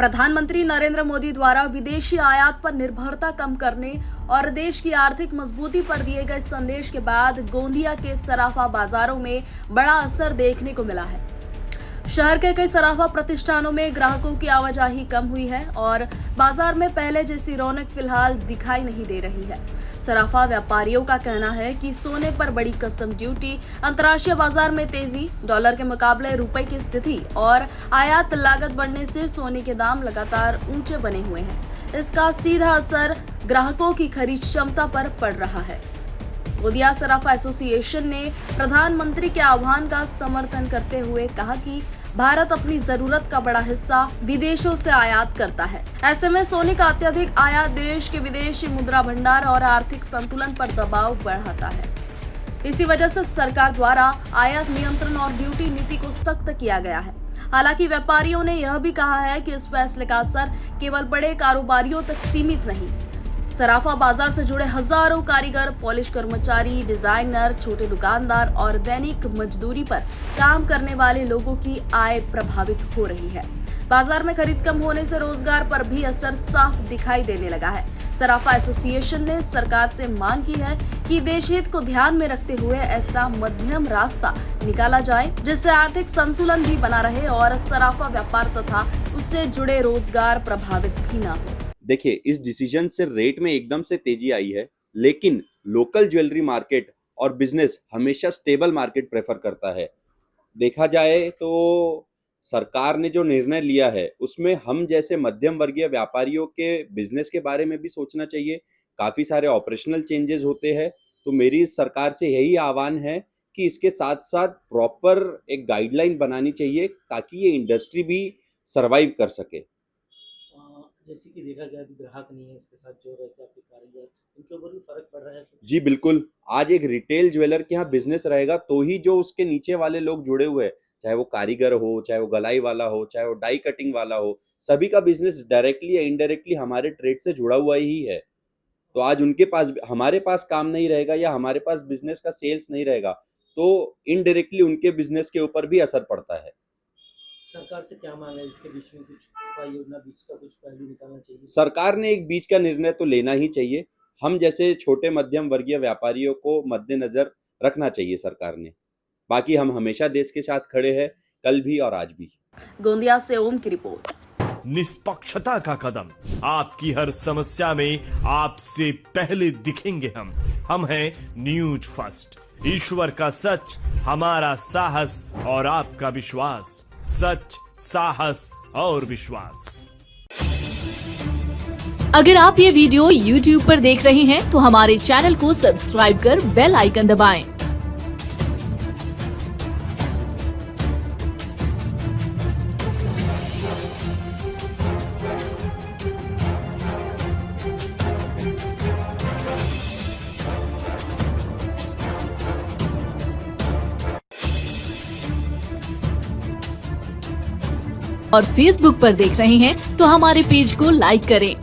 प्रधानमंत्री नरेंद्र मोदी द्वारा विदेशी आयात पर निर्भरता कम करने और देश की आर्थिक मजबूती पर दिए गए संदेश के बाद गोंदिया के सराफा बाजारों में बड़ा असर देखने को मिला है। शहर के कई सराफा प्रतिष्ठानों में ग्राहकों की आवाजाही कम हुई है और बाजार में पहले जैसी रौनक फिलहाल दिखाई नहीं दे रही है। सराफा व्यापारियों का कहना है कि सोने पर बड़ी कस्टम ड्यूटी, अंतर्राष्ट्रीय बाजार में तेजी, डॉलर के मुकाबले रुपए की स्थिति और आयात लागत बढ़ने से सोने के दाम लगातार ऊंचे बने हुए हैं। इसका सीधा असर ग्राहकों की खरीद क्षमता पर पड़ रहा है। गोंदिया सराफा एसोसिएशन ने प्रधानमंत्री के आह्वान का समर्थन करते हुए कहा कि भारत अपनी जरूरत का बड़ा हिस्सा विदेशों से आयात करता है। ऐसे में सोने का अत्यधिक आयात देश के विदेशी मुद्रा भंडार और आर्थिक संतुलन पर दबाव बढ़ाता है। इसी वजह से सरकार द्वारा आयात नियंत्रण और ड्यूटी नीति को सख्त किया गया है। हालांकि व्यापारियों ने यह भी कहा है कि इस फैसले का असर केवल बड़े कारोबारियों तक सीमित नहीं, सराफा बाजार से जुड़े हजारों कारीगर, पॉलिश कर्मचारी, डिजाइनर, छोटे दुकानदार और दैनिक मजदूरी पर काम करने वाले लोगों की आय प्रभावित हो रही है। बाजार में खरीद कम होने से रोजगार पर भी असर साफ दिखाई देने लगा है। सराफा एसोसिएशन ने सरकार से मांग की है कि देश हित को ध्यान में रखते हुए ऐसा मध्यम रास्ता निकाला जाए जिससे आर्थिक संतुलन भी बना रहे और सराफा व्यापार तथा उससे जुड़े रोजगार प्रभावित भी न हो। देखिए, इस डिसीजन से रेट में एकदम से तेजी आई है, लेकिन लोकल ज्वेलरी मार्केट और बिजनेस हमेशा स्टेबल मार्केट प्रेफर करता है। देखा जाए तो सरकार ने जो निर्णय लिया है उसमें हम जैसे मध्यम वर्गीय व्यापारियों के बिजनेस के बारे में भी सोचना चाहिए। काफ़ी सारे ऑपरेशनल चेंजेस होते हैं, तो मेरी सरकार से यही आह्वान है कि इसके साथ साथ प्रॉपर एक गाइडलाइन बनानी चाहिए ताकि ये इंडस्ट्री भी सर्वाइव कर सके। जैसे कि देखा गया कि ग्राहक नहीं है, इसके साथ जो रहते हैं आपके कारीगर, उनके ऊपर भी फर्क पड़ रहा है। जी बिल्कुल, आज एक रिटेल ज्वेलर के यहाँ बिजनेस रहेगा तो ही जो उसके नीचे वाले लोग जुड़े हुए हैं, चाहे वो कारीगर हो, चाहे वो गलाई वाला हो, चाहे वो डाई कटिंग वाला हो, सभी का बिजनेस डायरेक्टली या इनडायरेक्टली हमारे ट्रेड से जुड़ा हुआ ही है। तो आज उनके पास, हमारे पास काम नहीं रहेगा या हमारे पास बिजनेस का सेल्स नहीं रहेगा तो इनडायरेक्टली उनके बिजनेस के ऊपर भी असर पड़ता है। सरकार से क्या मांग है? इसके बीच में कुछ उपाय योजना, बीच का कुछ पहलू निकालना चाहिए। सरकार ने एक बीच का निर्णय तो लेना ही चाहिए। हम जैसे छोटे मध्यम वर्गीय व्यापारियों को मद्देनजर रखना चाहिए सरकार ने। बाकी हम हमेशा देश के साथ खड़े हैं, कल भी और आज भी। गोंदिया से ओम की रिपोर्ट। निष्पक्षता का कदम, आपकी हर समस्या में आपसे पहले दिखेंगे हम हैं न्यूज फर्स्ट। ईश्वर का सच, हमारा साहस और आपका विश्वास। सच, साहस और विश्वास। अगर आप ये वीडियो YouTube पर देख रहे हैं तो हमारे चैनल को सब्सक्राइब कर बेल आइकन दबाएं। और Facebook पर देख रहे हैं तो हमारे पेज को लाइक करें